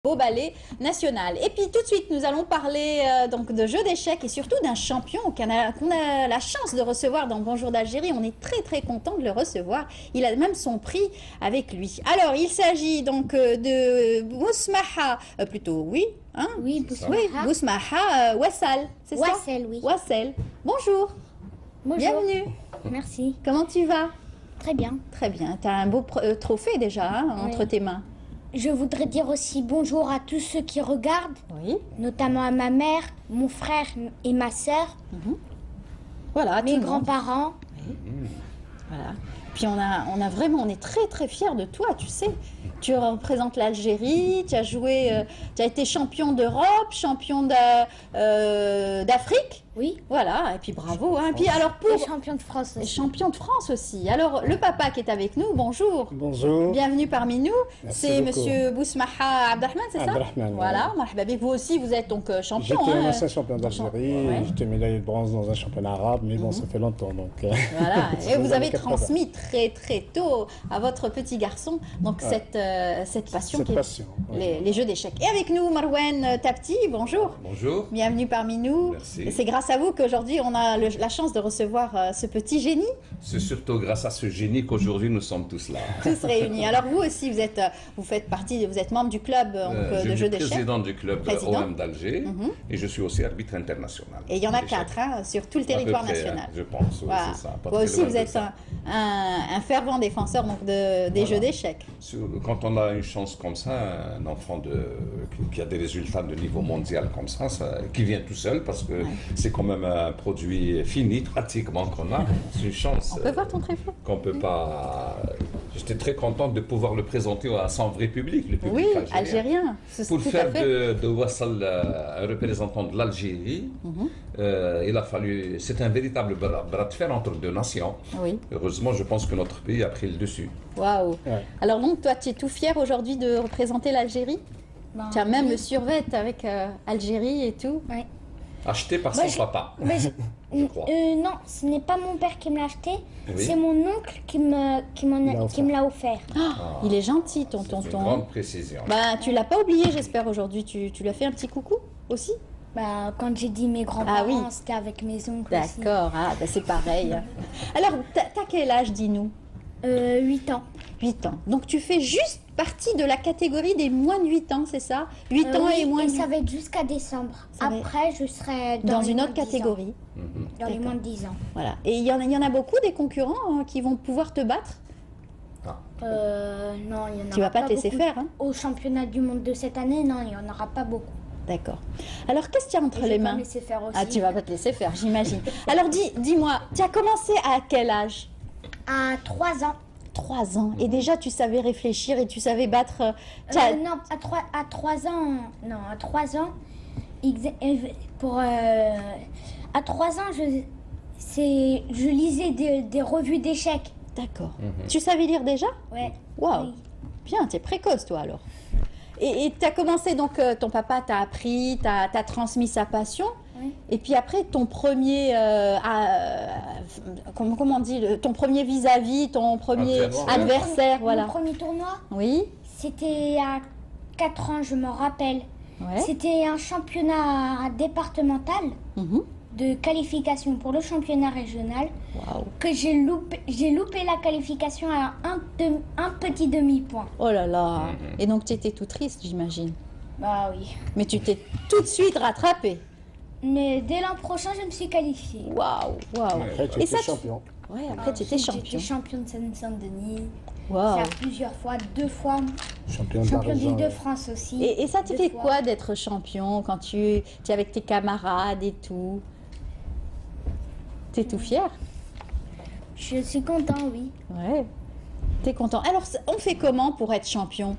Beau ballet national. Et puis tout de suite, nous allons parler donc de jeux d'échecs et surtout d'un champion qu'on a la chance de recevoir dans Bonjour d'Algérie. On est très content de le recevoir. Il a même son prix avec lui. Alors, il s'agit donc de Bousmaha, plutôt oui, hein? Oui, Bousmaha. Oui, Bousmaha Wassal, c'est ça? Wassel, oui. Wassel. Bonjour. Bonjour. Bienvenue. Merci. Comment tu vas? Très bien. Très bien. Tu as un beau trophée déjà hein, entre tes mains. Je voudrais dire aussi bonjour à tous ceux qui regardent, Oui. notamment à ma mère, mon frère et ma sœur, Voilà, mes grands-parents. Oui. Voilà. Puis on est très fiers de toi, tu sais. Tu représentes l'Algérie, tu as joué, tu as été champion d'Europe, champion d'Afrique. Oui. Voilà, et puis bravo. Hein. Et puis alors Et champion de France aussi. Champion de France aussi. Alors le papa qui est avec nous, bonjour. Bonjour. Bienvenue parmi nous. C'est beaucoup. Monsieur Bousmaha Abdelrahman, c'est ça? Abdelrahman, voilà. Marhaba. Vous aussi, vous êtes donc champion. J'étais hein. un ancien champion d'Algérie, Ouais. j'étais médaillé de bronze dans un championnat arabe, mais bon, ça fait longtemps. Donc, Voilà, et vous avez 80. transmis très tôt à votre petit garçon donc cette passion qui est passion, ouais. les jeux d'échecs. Et avec nous, Marouane Tapti, bonjour. Bonjour. Bienvenue parmi nous. Merci. Et c'est grâce à vous qu'aujourd'hui on a la chance de recevoir ce petit génie, C'est surtout grâce à ce génie qu'aujourd'hui nous sommes tous là. tous réunis. Alors vous aussi, vous êtes membre du club Je de suis jeux d'échecs. président du club Président. OM d'Alger et je suis aussi arbitre international. Et il y en a d'échecs. 4 hein, sur tout le À peu territoire près, national. hein, je pense, oui, Voilà. c'est ça. pas Vous très aussi, loin vous de êtes ça. un fervent défenseur donc, des Voilà. jeux d'échecs. Quand on a une chance comme ça, un enfant qui a des résultats de niveau mondial comme ça, qui vient tout seul parce que c'est quand même un produit fini pratiquement qu'on a, c'est une chance. On peut voir ton tréfonds? Qu'on peut pas. J'étais très contente de pouvoir le présenter à son vrai public, le public Oui, algérien. algérien. Pour Tout à faire fait. de Wassal un représentant de l'Algérie, il a fallu. C'est un véritable bras de fer entre deux nations. Oui. Heureusement, je pense que notre pays a pris le dessus. Waouh. Ouais. Alors donc, toi, tu es tout fier aujourd'hui de représenter l'Algérie? Ben, Tu as même oui. le survêt avec Algérie et tout. Ouais. Acheté par Bah, son papa. Mais Je crois. non, ce n'est pas mon père qui me l'a acheté, Oui. c'est mon oncle qui me l'a offert. Il est gentil, ton C'est une tonton. grande précision. Bah, tu l'as pas oublié, j'espère, aujourd'hui. Tu lui as fait un petit coucou aussi? Bah, quand j'ai dit mes grands-parents, Ah oui. c'était avec mes oncles aussi. D'accord, ah, bah, c'est pareil. Alors, t'as quel âge, dis-nous? 8 ans. 8 ans. Donc, tu fais juste partie de la catégorie des moins de 8 ans, c'est ça? 8 ans Oui, et moins de ça va être jusqu'à décembre. Ça va être- Après, je serai dans les une moins autre de 10 ans. catégorie. Dans les D'accord. moins de 10 ans. Voilà. Et il y en a beaucoup des concurrents qui vont pouvoir te battre? Non, il y en aura Tu vas pas te laisser beaucoup. faire, hein? Au championnat du monde de cette année, non, il n'y en aura pas beaucoup. D'accord. Alors, qu'est-ce qu'il y a entre Et je les vais pas mains? me laisser faire aussi. Ah, tu vas pas te laisser faire, j'imagine. Alors, dis-moi, tu as commencé à quel âge? À 3 ans. 3 ans. Et déjà, tu savais réfléchir et tu savais battre. Non, à 3 ans. Non, à 3 ans. À 3 ans, je lisais des revues d'échecs. D'accord. Tu savais lire déjà? Ouais. Waouh. Oui. Bien, tu es précoce, toi, alors. Et tu as commencé, donc, ton papa t'a appris, t'as transmis sa passion. Oui. Et puis après, ton premier, comment on dit, ton premier vis-à-vis, ton premier Adversaire. adversaire, voilà. Mon premier tournoi, Oui. c'était à 4 ans, je m'en rappelle. Ouais. C'était un championnat départemental Mhm. de qualification pour le championnat régional. Waouh. Que j'ai loupé la qualification à un petit demi-point. Oh là là. Et donc, tu étais tout triste, j'imagine. Bah oui. Mais tu t'es tout de suite rattrapé. Mais dès l'an prochain, je me suis qualifiée. Waouh, waouh. Après, tu Et étais ça, champion. Ouais, après, tu étais Ensuite, champion. J'étais championne de Seine-Saint-Denis. Waouh. Ça plusieurs fois, 2 fois. Champion de la Championne région. d'Île-de-France aussi. Et ça te 2 fait fois. quoi d'être champion quand tu es avec tes camarades et tout? T'es tout fier? Je suis content, oui. Ouais. T'es content. Alors, on fait comment pour être champion?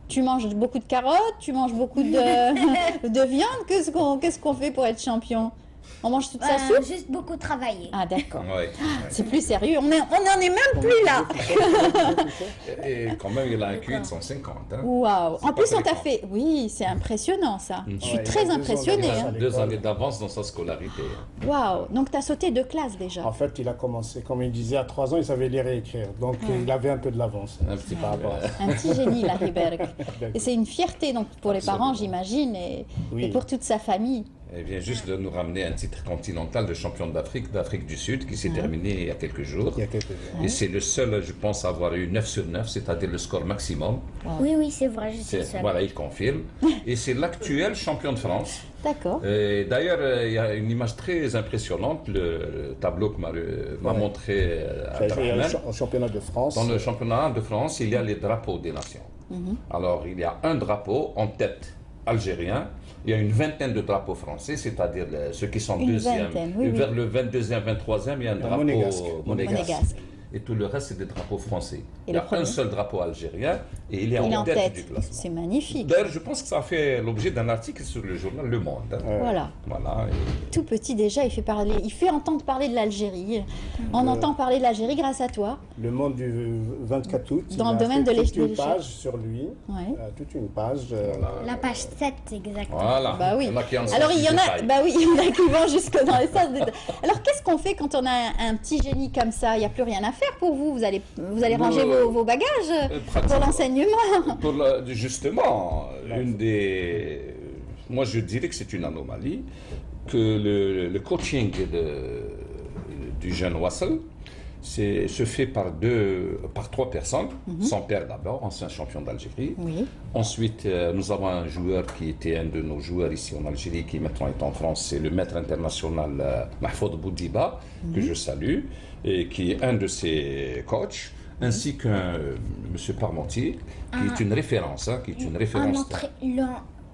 Tu manges beaucoup de carottes? Tu manges beaucoup de viande? Qu'est-ce qu'on fait pour être champion? On mange toute sa soupe? Juste beaucoup travailler. Ah, d'accord. Ouais, C'est plus sérieux. On n'en est même plus là. Et quand même, il a un QI de 150. Hein. Waouh. C'est En pas plus, on t'a fréquent. fait. Oui, c'est impressionnant ça. Je suis Ouais, très il a 2 ans impressionnée. d'avance. Hein. À 2 l'école. années d'avance dans sa scolarité. Waouh. Donc, tu as sauté 2 classes déjà. En fait, il a commencé, comme il disait, à 3 ans, il savait lire et écrire. Donc, il avait un peu de l'avance. Un petit par peu. rapport à ça. Un petit génie, Larry Berg. Et c'est une fierté donc, pour les parents, j'imagine, Oui. et pour toute sa famille. Il vient juste de nous ramener un titre continental de champion d'Afrique du Sud qui s'est terminé il y a quelques jours. Il y a quelques jours. Et c'est le seul, je pense, à avoir eu 9 sur 9, c'est-à-dire le score maximum. Oui, oui, c'est vrai, je suis seule. Voilà, il confirme. Et c'est l'actuel champion de France. D'accord. Et d'ailleurs, il y a une image très impressionnante, le tableau que m'a montré Ça a été Abdelrahman. au championnat de France. Dans le championnat de France, il y a les drapeaux des nations. Alors, il y a un drapeau en tête algérien. Il y a une vingtaine de drapeaux français, c'est-à-dire ceux qui sont Une deuxièmes. vingtaine, oui, Et oui. vers le 22e, 23e, il y a un drapeau monégasque. Monégasque. Et tout le reste, c'est des drapeaux français. Et il y le a un premier seul drapeau algérien et il est Il est en en tête tête. du classement. C'est magnifique. D'ailleurs, je pense que ça a fait l'objet d'un article sur le journal Le Monde. Hein. Voilà. Voilà. Et Tout petit déjà, il fait entendre parler de l'Algérie. On entend parler de l'Algérie grâce à toi. Le Monde du 24 août. Dans il le a domaine fait de toute une l'échec. page sur lui. Ouais. Toute une page. La page 7, exactement. Voilà. Bah oui. Il y en a qui en Alors sortent il y en du a, détail. bah oui, il y en a qui vont jusque dans les sens. Alors qu'est-ce qu'on fait quand on a un petit génie comme ça? Il n'y a plus rien à faire pour vous. Vous allez ranger vos bagages pour pratiquement. l'enseignement. Justement, moi je dirais que c'est une anomalie que le coaching du jeune Wassel se fait par 3 personnes. Son père d'abord, ancien champion d'Algérie. Oui. Ensuite, nous avons un joueur qui était un de nos joueurs ici en Algérie, qui maintenant est en France, c'est le maître international Mahfoud Boudiba, que je salue, et qui est un de ses coachs, ainsi qu'un monsieur Parmentier, qui est une référence, qui est une référence.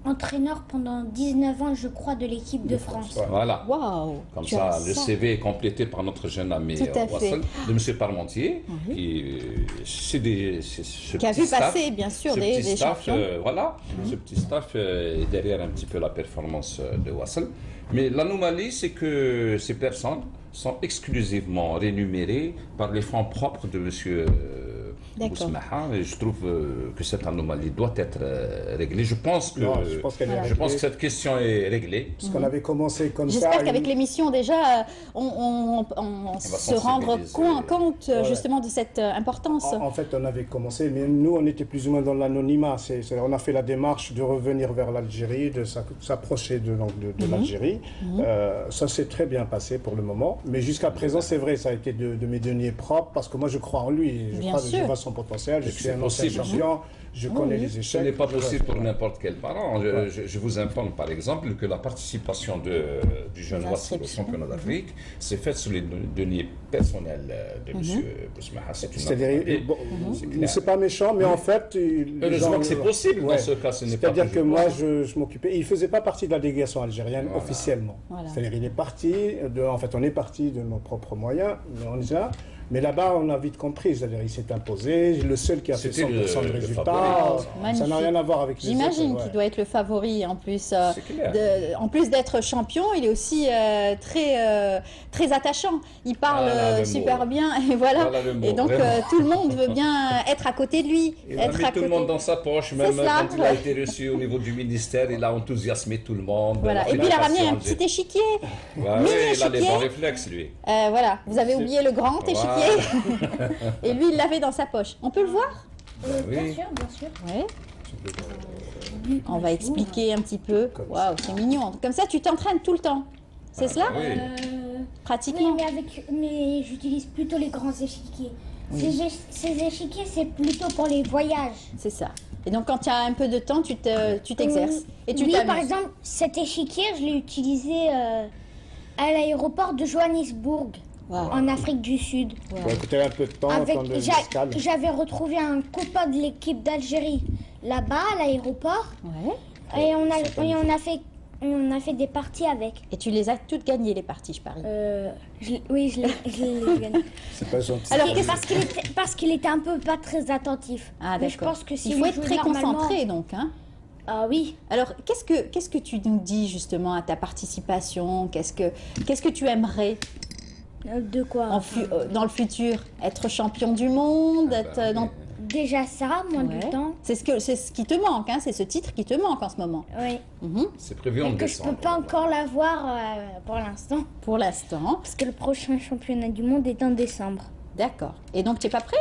Entraîneur pendant 19 ans, je crois, de l'équipe de France. Voilà. Waouh. Comme Tu ça, as le CV est complété par notre jeune ami Tout à fait. Wassel, de M. Parmentier, qui Qui a vu passer, bien sûr, des staff, champions. voilà, ce petit staff est derrière un petit peu la performance de Wassel. Mais l'anomalie, c'est que ces personnes sont exclusivement rémunérées par les fonds propres de M. D'accord. Bousmaha, et je trouve que cette anomalie doit être réglée. Je pense que, Non, je pense qu'elle est je pense réglée. que cette question est réglée. Parce qu'on avait commencé comme ça. J'espère qu'avec l'émission déjà, on se rendre sensibiliser. compte justement de cette importance. En fait, on avait commencé, mais nous, on était plus ou moins dans l'anonymat. On a fait la démarche de revenir vers l'Algérie, de s'approcher de l'Algérie. Ça s'est très bien passé pour le moment. Mais jusqu'à présent, c'est vrai, ça a été de mes deniers propres, parce que moi, je crois en lui. Je Bien crois sûr. je vois son potentiel. Je suis c'est un ancien possible. champion. Je connais les Ce échecs. n'est pas possible Je pour vois. n'importe quel parent. Je vous informe par exemple que la participation du jeune Les Wassel au inscriptions. championnat d'Afrique s'est faite sur les deniers personnels de M. Bousmaha. C'est une C'est-à-dire, anomalie. bon, C'est mais clair. c'est pas méchant, mais en fait, Heureusement que c'est possible dans ce cas, ce n'est pas C'est-à-dire que toujours moi, possible. je m'occupais. Il faisait pas partie de la délégation algérienne officiellement. Voilà. C'est-à-dire, il est parti. En fait, on est parti de nos propres moyens, mais on est là. Mais là-bas, on a vite compris. C'est-à-dire, il s'est imposé. Le seul qui a fait C'était 100% de le résultats. favori. Ça Magnifique. n'a rien à voir avec les autres. J'imagine ouais. qu'il doit être le favori en plus. C'est clair. En plus d'être champion, il est aussi très attachant. Il parle Voilà le super mot. bien et voilà. Voilà le mot, Et donc vraiment. tout le monde veut bien être à côté de lui. Il a mis tout le monde dans sa poche, même C'est ça, quand il a ouais. été reçu au niveau du ministère, il a enthousiasmé tout le monde. Voilà. Et puis il a ramené un petit échiquier. Ouais, mini il a les échiquier. bons réflexes, lui. Voilà. Vous avez oublié le grand Voilà. échiquier. Et lui, il l'avait dans sa poche. On peut le voir? Bien Oui. sûr, bien sûr. Ouais. On va expliquer un petit peu. Waouh, c'est mignon. Comme ça, tu t'entraînes tout le temps. C'est cela? Oui. Oui, Pratiquement. mais j'utilise plutôt les grands échiquiers. Ces échiquiers, c'est plutôt pour les voyages. C'est ça. Et donc, quand tu as un peu de temps, tu t'exerces. Et tu oui, t'amuses. par exemple, cet échiquier, je l'ai utilisé à l'aéroport de Johannesburg, Wow. en Afrique du Sud. Bon, écoutez, un peu de temps, temps de escale. J'avais retrouvé un copain de l'équipe d'Algérie là-bas, à l'aéroport, Ouais. et on a fait des parties avec. Et tu les as toutes gagnées, les parties, je parie. Oui, je l'ai gagné. C'est pas gentil. Alors, Et parce qu'il était un peu pas très attentif. Ah, Mais je d'accord. pense que si Il faut on être joue très normalement- concentré, donc. Hein. Ah oui. Alors, qu'est-ce que tu nous dis justement à ta participation? Qu'est-ce que tu aimerais De quoi? dans le futur? Être champion du monde, être dans... Déjà ça, moins Ouais. du temps. C'est ce qui te manque, hein, c'est ce titre qui te manque en ce moment. Oui. Mhm. C'est prévu en Mais que je décembre. peux pas encore l'avoir pour l'instant. Pour l'instant, Parce que le prochain championnat du monde est en décembre. d'accord. Et donc, tu n'es pas prêt?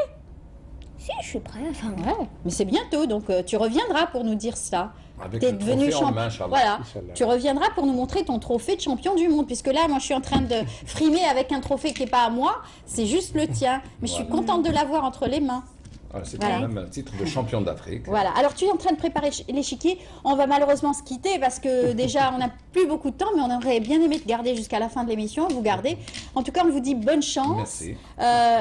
Si, je suis prêt. Enfin, Ouais, mais c'est bientôt, donc tu reviendras pour nous dire ça. Avec T'es le devenu trophée en champion. main, Inch'Allah. Voilà, Inch'Allah. tu reviendras pour nous montrer ton trophée de champion du monde, puisque là, moi, je suis en train de frimer avec un trophée qui n'est pas à moi, c'est juste le tien. Mais je suis Voilà. contente de l'avoir entre les mains. Voilà, c'est Voilà. quand même un titre de champion d'Afrique. Voilà. Alors, tu es en train de préparer l'échiquier. On va malheureusement se quitter parce que déjà, on n'a plus beaucoup de temps, mais on aurait bien aimé te garder jusqu'à la fin de l'émission, vous garder. En tout cas, on vous dit bonne chance. Merci.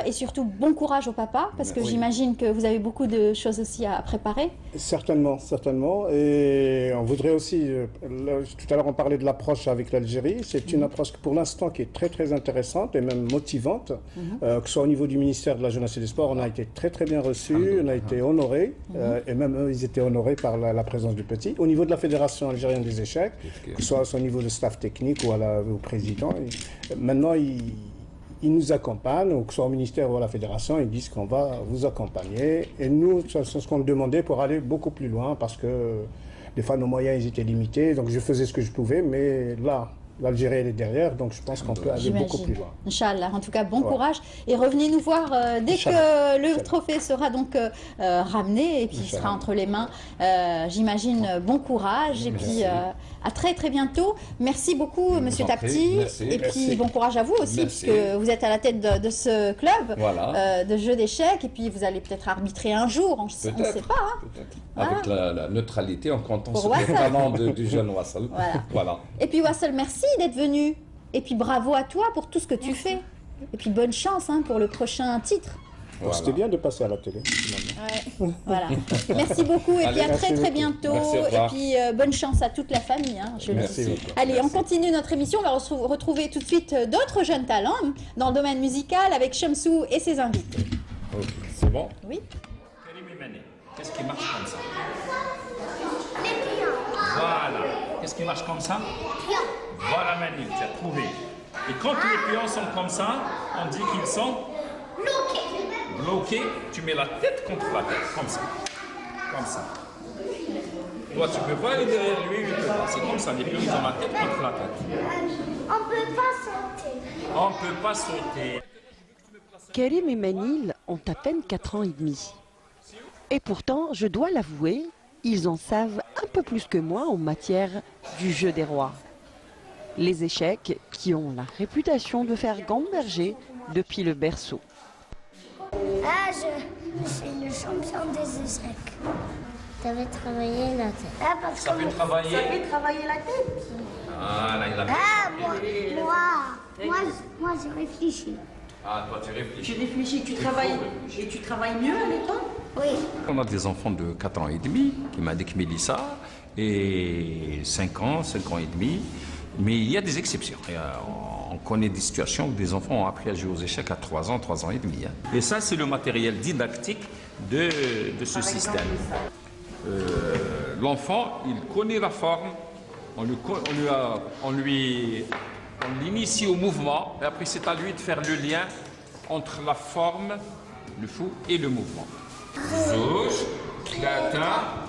Et surtout, bon courage au papa, parce que Oui. j'imagine que vous avez beaucoup de choses aussi à préparer. Certainement, certainement. Et on voudrait aussi, tout à l'heure on parlait de l'approche avec l'Algérie, c'est une approche pour l'instant qui est très très intéressante et même motivante, que ce soit au niveau du ministère de la Jeunesse et des Sports, on a été très très bien reçus, on a été honorés, et même eux ils étaient honorés par la présence du petit. Au niveau de la Fédération algérienne des échecs, que ce soit au niveau du staff technique ou au président, maintenant ils nous accompagnent, ou que ce soit au ministère ou à la fédération, ils disent qu'on va vous accompagner. Et nous, c'est ce qu'on demandait pour aller beaucoup plus loin, parce que des fois nos moyens ils étaient limités, donc je faisais ce que je pouvais, mais là, l'Algérie elle est derrière, donc je pense qu'on peut aller beaucoup plus loin. Inch'Allah. En tout cas, bon Ouais. courage. Et revenez nous voir dès que Inch'Allah. le trophée sera donc ramené et puis il sera Inch'Allah. entre les mains. J'imagine bon courage et puis à très très bientôt. Merci beaucoup, Monsieur en prie. Tapti. Merci. Et puis Merci. bon courage à vous aussi, Merci. puisque vous êtes à la tête de ce club Voilà. de jeux d'échecs. Et puis vous allez peut-être arbitrer un jour, on ne sait Peut-être. pas. Hein. Peut-être. Voilà. Avec la neutralité, en comptant Pour sur les Wassel. talents du jeune Wassel. Voilà. Voilà. Et puis Wassel, merci d'être venu. Et puis bravo à toi pour tout ce que tu fais. Et puis bonne chance hein, pour le prochain titre. Voilà. C'était bien de passer à la télé, finalement. Voilà. Merci beaucoup et puis Allez, à très merci très beaucoup. bientôt. Merci, au Et revoir. puis bonne chance à toute la famille. Hein, je le Merci dis. beaucoup. Allez, on Merci. continue notre émission. On va retrouver tout de suite d'autres jeunes talents dans le domaine musical avec Shamsou et ses invités. Ok. C'est bon? Oui. Karim Imani, qu'est-ce qui marche comme ça? Voilà. Qu'est-ce qui marche comme ça? Voilà Mani, tu as trouvé. Et quand les pions sont comme ça, on dit qu'ils sont bloqués. Tu mets la tête contre la tête, comme ça. Comme ça. Toi, tu peux pas aller derrière lui, il peut pas. C'est comme ça, les pions, ils ont la tête contre la tête. on peut pas sauter. On peut pas sauter. Karim et Manil ont à peine 4 ans et demi. Et pourtant, je dois l'avouer, ils en savent un peu plus que moi en matière du jeu des rois. Les échecs qui ont la réputation de faire gamberger depuis le berceau. Ah, je suis le champion des échecs. Ça va travailler la tête. Ah, parce Ça que peut travailler. travailler la tête. Voilà, il a Ah, moi, je réfléchis. Ah, toi, tu réfléchis. Tu réfléchis, tu travailles mieux à l'école? Oui. On a des enfants de 4 ans et demi, qui m'a dit que Mélissa, et 5 ans et demi. Mais il y a des exceptions. On connaît des situations où des enfants ont appris à jouer aux échecs à 3 ans et demi. Hein. Et ça, c'est le matériel didactique de ce système. L'enfant, il connaît la forme, on l'initie au mouvement, et après c'est à lui de faire le lien entre la forme, le fou et le mouvement. Zouj, Tlata.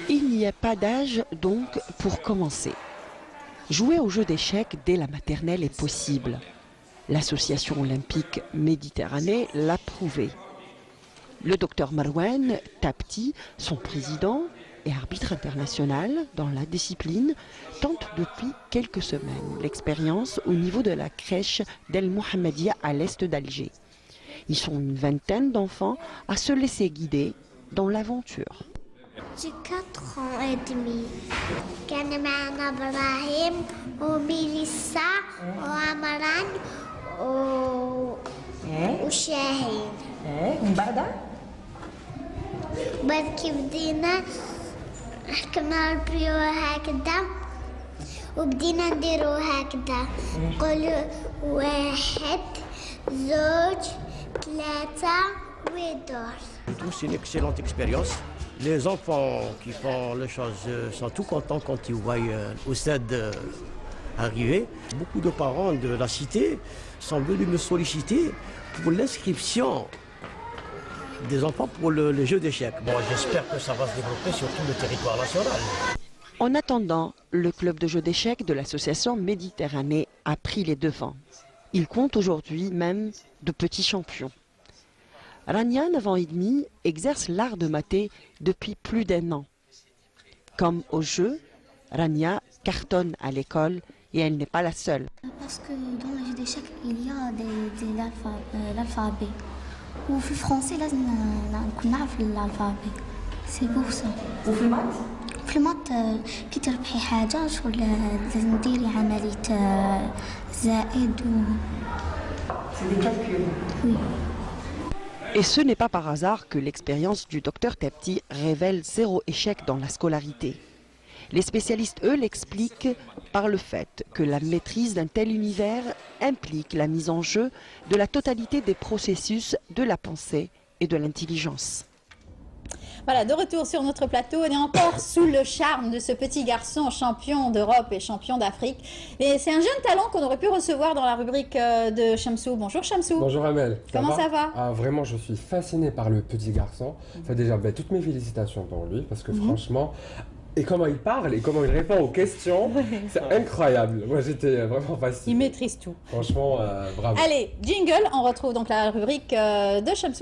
Il n'y a pas d'âge donc pour commencer. Jouer au jeu d'échecs dès la maternelle est possible. L'Association olympique Méditerranée l'a prouvé. Le docteur Marouane Tapti, son président et arbitre international dans la discipline, tente depuis quelques semaines l'expérience au niveau de la crèche d'El Mohammedia à l'est d'Alger. Ils sont une vingtaine d'enfants à se laisser guider dans l'aventure. J'ai 4 ans et demi. كان معنا إبراهيم وميليسا وعمران وشاهين. ومن بعدها بعد كي بدينا حكمنا البيو هكذا وبدينا نديرو هكذا نقولو 1 2 3 ودور. C'est une excellente expérience Les enfants qui font les choses sont tout contents quand ils voient au stade arriver. Beaucoup de parents de la cité sont venus me solliciter pour l'inscription des enfants pour le jeu d'échecs. Bon, j'espère que ça va se développer sur tout le territoire national. En attendant, le club de jeux d'échecs de l'association Méditerranée a pris les devants. Il compte aujourd'hui même de petits champions. Rania, 9 ans et demi, exerce l'art de mater depuis plus d'1 an. Comme au jeu, Rania cartonne à l'école et elle n'est pas la seule. Parce que dans le jeu d'échecs, il y a l'alphabet. Ou في français لازم نكون نعرف l'alphabet. C'est pour ça. وفي المات؟ في المات كي تربحي حاجة شغل لازم ديري عملية زائد و... C'est des calculs. Oui. Et ce n'est pas par hasard que l'expérience du docteur Tepti révèle 0 échec dans la scolarité. Les spécialistes, eux, l'expliquent par le fait que la maîtrise d'un tel univers implique la mise en jeu de la totalité des processus de la pensée et de l'intelligence. Voilà, de retour sur notre plateau, on est encore sous le charme de ce petit garçon champion d'Europe et champion d'Afrique. Et c'est un jeune talent qu'on aurait pu recevoir dans la rubrique de Shamsou. Bonjour Shamsou. Bonjour Amel. Comment ça va? Vraiment, je suis fasciné par le petit garçon. Enfin, déjà, toutes mes félicitations pour lui, parce que franchement, et comment il parle et comment il répond aux questions, c'est incroyable. Moi, j'étais vraiment fasciné. Il maîtrise tout. Franchement, bravo. Allez, jingle, on retrouve donc la rubrique de Shamsou.